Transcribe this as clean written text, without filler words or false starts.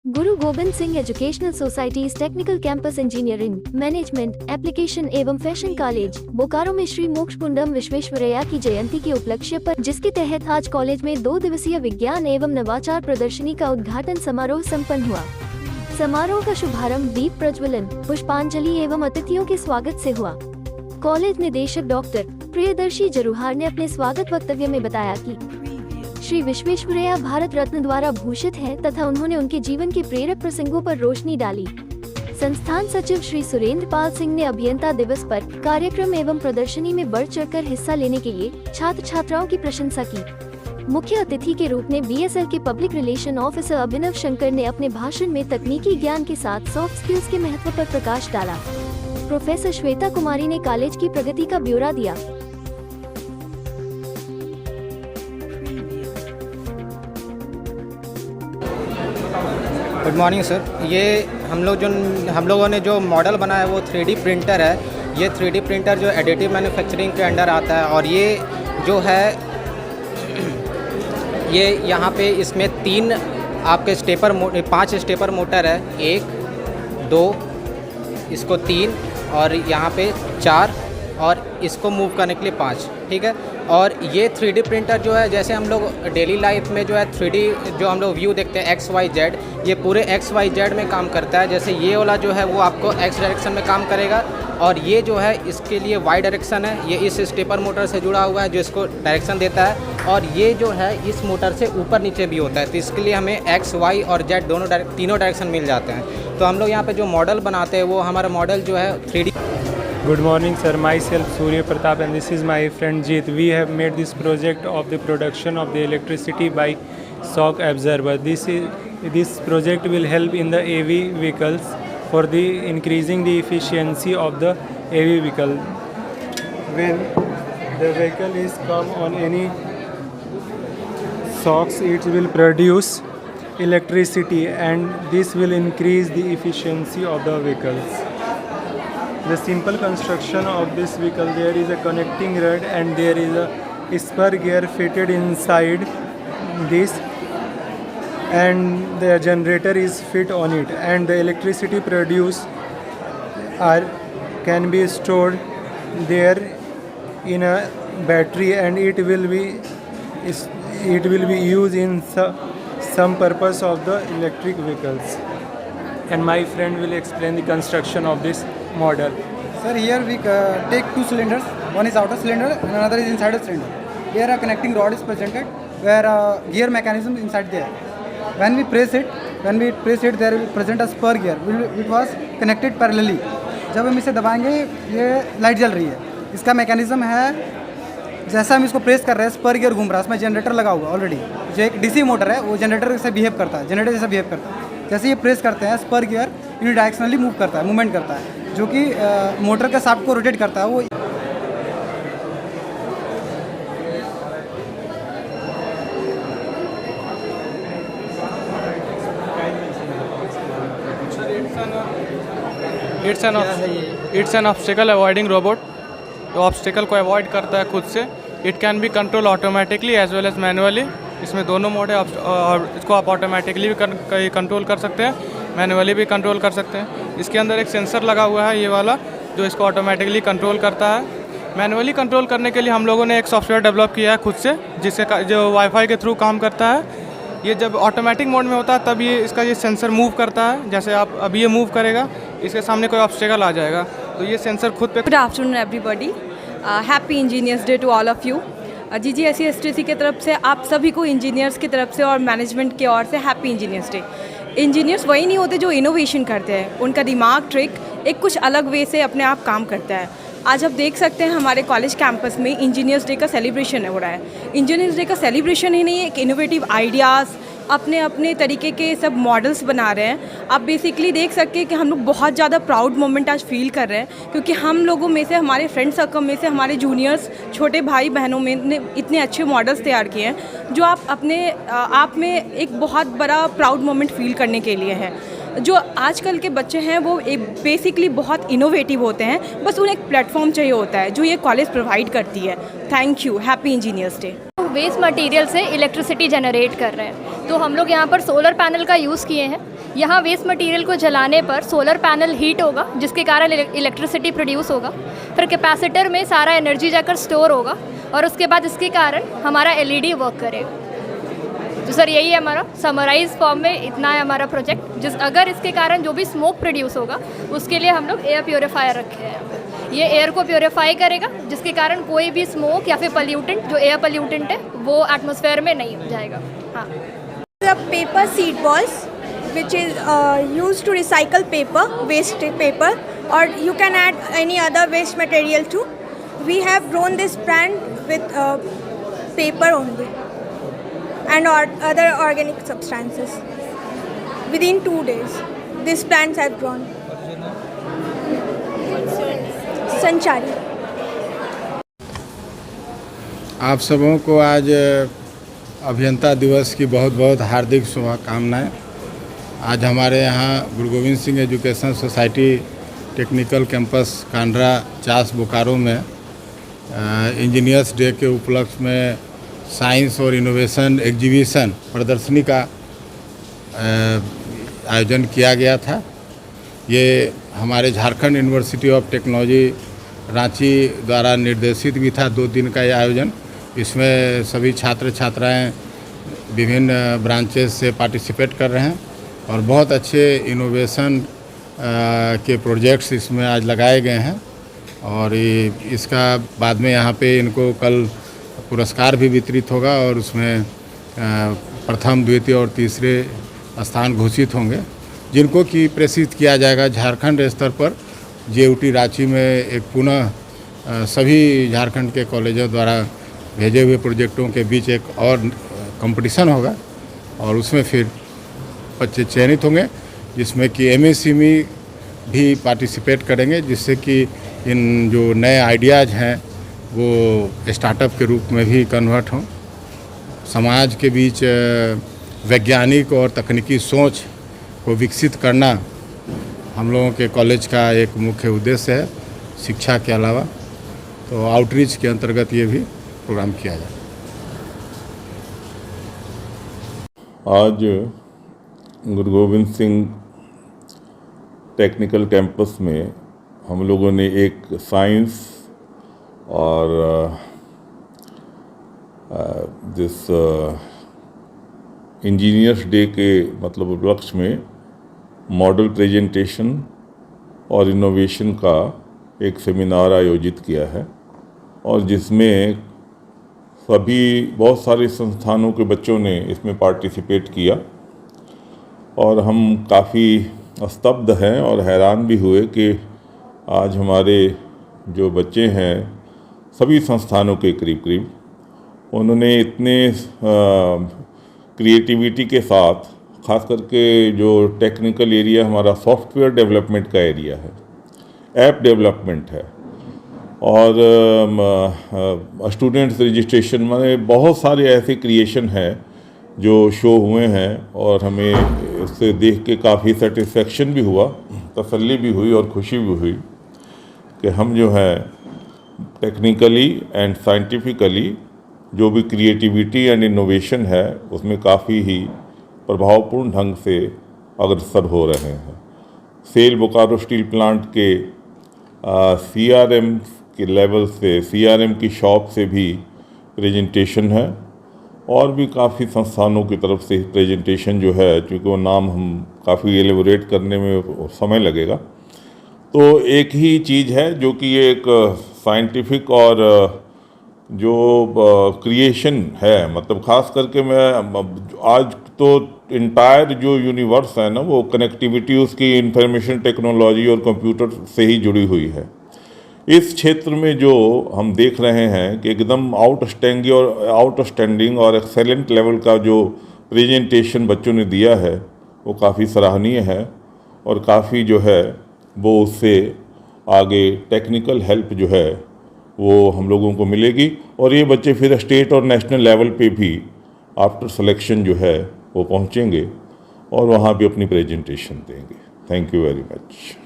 Guru Gobind Singh educational societies technical campus engineering management application एवं fashion college Bokaro में श्री मोक्षगुंडम विश्वेश्वरैया की जयंती के उपलक्ष्य पर, जिसके तहत आज कॉलेज में 2 दिवसीय विज्ञान एवं नवाचार प्रदर्शनी का उद्घाटन समारोह संपन्न हुआ। समारोह का शुभारंभ दीप प्रज्वलन, पुष्पांजलि एवं अतिथियों के स्वागत से हुआ। कॉलेज निदेशक डॉक्टर प्रियदर्शी जरूहार ने अपने स्वागत वक्तव्य में बताया कि श्री विश्वेश्वरैया भारत रत्न द्वारा भूषित हैं तथा उन्होंने उनके जीवन के प्रेरक प्रसंगों पर रोशनी डाली। संस्थान सचिव श्री सुरेंद्र पाल सिंह ने अभियंता दिवस पर कार्यक्रम एवं प्रदर्शनी में बढ़ चढ़कर हिस्सा लेने के लिए छात्र छात्राओं की प्रशंसा की। मुख्य अतिथि के रूप में BSL के पब्लिक रिलेशन ऑफिसर अभिनव शंकर ने अपने भाषण में तकनीकी ज्ञान के साथ सॉफ्ट स्किल्स के महत्व पर प्रकाश डाला। प्रोफेसर श्वेता कुमारी ने कॉलेज की प्रगति का ब्यौरा दिया। Good morning sir. ये हम लोगों ने जो मॉडल बनाया है वो 3D प्रिंटर है। ये 3D प्रिंटर जो एडिटिव मैन्युफैक्चरिंग के अंडर आता है और ये जो है ये यहाँ पे इसमें 5 स्टेपर मोटर है, 1 2 इसको 3 और यहाँ पे 4 और इसको मूव करने के लिए 5, ठीक है। और ये 3D प्रिंटर जो है, जैसे हम लोग डेली लाइफ में जो है 3D जो हम लोग व्यू देखते हैं XYZ, ये पूरे XYZ में काम करता है। जैसे ये वाला जो है वो आपको X डायरेक्शन में काम करेगा और ये जो है इसके लिए Y डायरेक्शन है। ये इस स्टेपर मोटर से जुड़ा हुआ है जो इसको डायरेक्शन देता है और ये जो है इस मोटर से ऊपर नीचे भी होता है, तो इसके लिए हमें X, Y और Z तीनों डायरेक्शन मिल जाते हैं। तो हम लोग यहाँ पे जो मॉडल बनाते हैं वो हमारा मॉडल जो है 3D। Good morning sir, myself Surya Pratap and this is my friend Jeet. We have made this project of the production of the electricity by shock absorber. This project will help in the AV vehicles for the increasing the efficiency of the AV vehicle. When the vehicle is come on any shocks, it will produce electricity and this will increase the efficiency of the vehicles. The simple construction of this vehicle, there is a connecting rod and there is a spur gear fitted inside this and the generator is fit on it and the electricity produced can be stored there in a battery and it will be used in some purpose of the electric vehicles. And my friend will explain the construction of this model. Sir, here we take 2 cylinders. One is outer cylinder and another is inside the cylinder. Here a connecting rod is presented where a gear mechanism is inside there. When we press it, there will present a spur gear. It was connected parallelly. जब हम इसे दबाएंगे ये light जल रही है। इसका mechanism है, जैसा हम इसको प्रेस कर रहे हैं स्पर गियर घूम रहा है, उसमें जनरेटर लगा हुआ ऑलरेडी। जो एक DC मोटर है वो जनरेटर से बिहेव करता है, जनरेटर जैसा बिहेव करता है। जैसे ये प्रेस करते हैं स्पर गियर यूनिडायरेक्शनली मूव करता है, मूवमेंट करता है, जो कि मोटर के शाफ्ट को रोटेट करता है। वो it's an obstacle avoiding robot. तो ऑब्स्टिकल को अवॉइड करता है खुद से। It can be control automatically as well as manually. इसमें दोनों मोड है और इसको आप ऑटोमेटिकली भी कंट्रोल कर सकते हैं, मैनुअली भी कंट्रोल कर सकते हैं। इसके अंदर एक सेंसर लगा हुआ है ये वाला, जो इसको ऑटोमेटिकली कंट्रोल करता है। मैनुअली कंट्रोल करने के लिए हम लोगों ने एक सॉफ्टवेयर डेवलप किया है खुद से, जिससे जो वाईफाई के थ्रू काम करता है। ये जब ऑटोमेटिक मोड में होता है तब ये इसका ये सेंसर मूव करता है। जैसे आप अभी ये मूव करेगा, इसके सामने कोई ऑब्स्टेकल आ जाएगा तो ये सेंसर खुद पे। Good afternoon everybody, happy engineers day to all of you. GGSESTC की तरफ से आप सभी को, इंजीनियर्स की तरफ से और मैनेजमेंट की ओर से हैप्पी इंजीनियर्स डे। इंजीनियर्स वही नहीं होते जो इनोवेशन करते हैं, उनका दिमाग ट्रिक एक कुछ अलग वे से अपने आप काम करता है। आज आप देख सकते हैं हमारे कॉलेज कैंपस में इंजीनियर्स डे का सेलिब्रेशन हो रहा है। इंजीनियर्स डे का सेलिब्रेशन ही नहीं है, एक इनोवेटिव आइडियाज़ अपने अपने तरीके के सब मॉडल्स बना रहे हैं। आप बेसिकली देख सकते हैं कि हम लोग बहुत ज़्यादा प्राउड मोमेंट आज फील कर रहे हैं, क्योंकि हम लोगों में से, हमारे फ्रेंड सर्कल में से, हमारे जूनियर्स, छोटे भाई बहनों में ने इतने अच्छे मॉडल्स तैयार किए हैं जो आप अपने आप में एक बहुत बड़ा प्राउड मोमेंट फील करने के लिए है। जो आजकल के बच्चे हैं वो बेसिकली बहुत इनोवेटिव होते हैं, बस उन्हें एक प्लेटफॉर्म चाहिए होता है जो ये कॉलेज प्रोवाइड करती है। Thank you, happy engineers day. Waste material से इलेक्ट्रिसिटी जनरेट कर रहे हैं, तो हम लोग यहाँ पर सोलर पैनल का यूज़ किए हैं। यहाँ वेस्ट मटेरियल को जलाने पर सोलर पैनल हीट होगा जिसके कारण इलेक्ट्रिसिटी प्रोड्यूस होगा, फिर कैपेसिटर में सारा एनर्जी जाकर स्टोर होगा और उसके बाद इसके कारण हमारा एलईडी वर्क करेगा। तो सर यही है हमारा समराइज फॉर्म में, इतना है हमारा प्रोजेक्ट। अगर इसके कारण जो भी स्मोक प्रोड्यूस होगा उसके लिए हम लोग एयर प्योरीफायर रखे हैं। ये एयर को प्योरीफाई करेगा जिसके कारण कोई भी स्मोक या फिर पोल्यूटेंट जो एयर पोल्यूटेंट है वो एटमॉस्फेयर में नहीं जाएगा। हाँ, The paper seed balls, which is used to recycle paper, waste paper, or you can add any other waste material too. We have grown this plant with paper only and other organic substances. Within 2 days, these plants have grown. संचारी। आप सबों को आज अभियंता दिवस की बहुत बहुत हार्दिक शुभकामनाएं। आज हमारे यहाँ गुरु Govind Singh education society technical campus Kandra Chas Bokaro में इंजीनियर्स डे के उपलक्ष्य में साइंस और इनोवेशन एग्जीबिशन प्रदर्शनी का आयोजन किया गया था। ये हमारे Jharkhand university of technology Ranchi द्वारा निर्देशित भी था। 2 दिन का ये आयोजन, इसमें सभी छात्र छात्राएं विभिन्न ब्रांचेस से पार्टिसिपेट कर रहे हैं और बहुत अच्छे इनोवेशन के प्रोजेक्ट्स इसमें आज लगाए गए हैं। और इसका बाद में यहाँ पे इनको कल पुरस्कार भी वितरित होगा और उसमें प्रथम, द्वितीय और तीसरे स्थान घोषित होंगे, जिनको कि प्रेषित किया जाएगा झारखंड स्तर पर। जेयूटी रांची में एक पुनः सभी झारखंड के कॉलेजों द्वारा भेजे हुए प्रोजेक्टों के बीच एक और कंपटीशन होगा और उसमें फिर बच्चे चयनित होंगे, जिसमें कि एमएसएमई भी पार्टिसिपेट करेंगे, जिससे कि इन जो नए आइडियाज़ हैं वो स्टार्टअप के रूप में भी कन्वर्ट हों। समाज के बीच वैज्ञानिक और तकनीकी सोच को विकसित करना हम लोगों के कॉलेज का एक मुख्य उद्देश्य है, शिक्षा के अलावा। तो आउटरीच के अंतर्गत ये भी प्रोग्राम किया जाए। आज गुरु गोविंद सिंह टेक्निकल कैंपस में हम लोगों ने एक साइंस और जिस इंजीनियर्स डे के मतलब उपलक्ष्य में मॉडल प्रेजेंटेशन और इनोवेशन का एक सेमिनार आयोजित किया है और जिसमें बहुत सारे संस्थानों के बच्चों ने इसमें पार्टिसिपेट किया और हम काफ़ी स्तब्ध हैं और हैरान भी हुए कि आज हमारे जो बच्चे हैं सभी संस्थानों के करीब उन्होंने इतने क्रिएटिविटी के साथ, ख़ास करके जो टेक्निकल एरिया हमारा सॉफ्टवेयर डेवलपमेंट का एरिया है, ऐप डेवलपमेंट है और स्टूडेंट्स रजिस्ट्रेशन में बहुत सारे ऐसे क्रिएशन हैं जो शो हुए हैं और हमें इससे देख के काफ़ी सेटिस्फेक्शन भी हुआ, तसल्ली भी हुई और खुशी भी हुई कि हम जो है टेक्निकली एंड साइंटिफिकली जो भी क्रिएटिविटी एंड इनोवेशन है उसमें काफ़ी ही प्रभावपूर्ण ढंग से अग्रसर हो रहे हैं। सेल बोकारो स्टील प्लांट के CRM के लेवल से, CRM की शॉप से भी प्रेजेंटेशन है और भी काफ़ी संस्थानों की तरफ से प्रेजेंटेशन जो है, चूँकि वो नाम हम काफ़ी एलिबोरेट करने में समय लगेगा, तो एक ही चीज़ है जो कि एक साइंटिफिक और जो क्रिएशन है, मतलब ख़ास करके मैं आज तो इंटायर जो यूनिवर्स है ना वो कनेक्टिविटी उसकी इंफॉर्मेशन टेक्नोलॉजी और कंप्यूटर से ही जुड़ी हुई है। इस क्षेत्र में जो हम देख रहे हैं कि एकदम आउटस्टैंडिंग और एक्सेलेंट लेवल का जो प्रेजेंटेशन बच्चों ने दिया है वो काफ़ी सराहनीय है और काफ़ी जो है वो उससे आगे टेक्निकल हेल्प जो है वो हम लोगों को मिलेगी और ये बच्चे फिर स्टेट और नेशनल लेवल पे भी आफ्टर सिलेक्शन जो है वो पहुंचेंगे और वहाँ भी अपनी प्रेजेंटेशन देंगे। Thank you very much.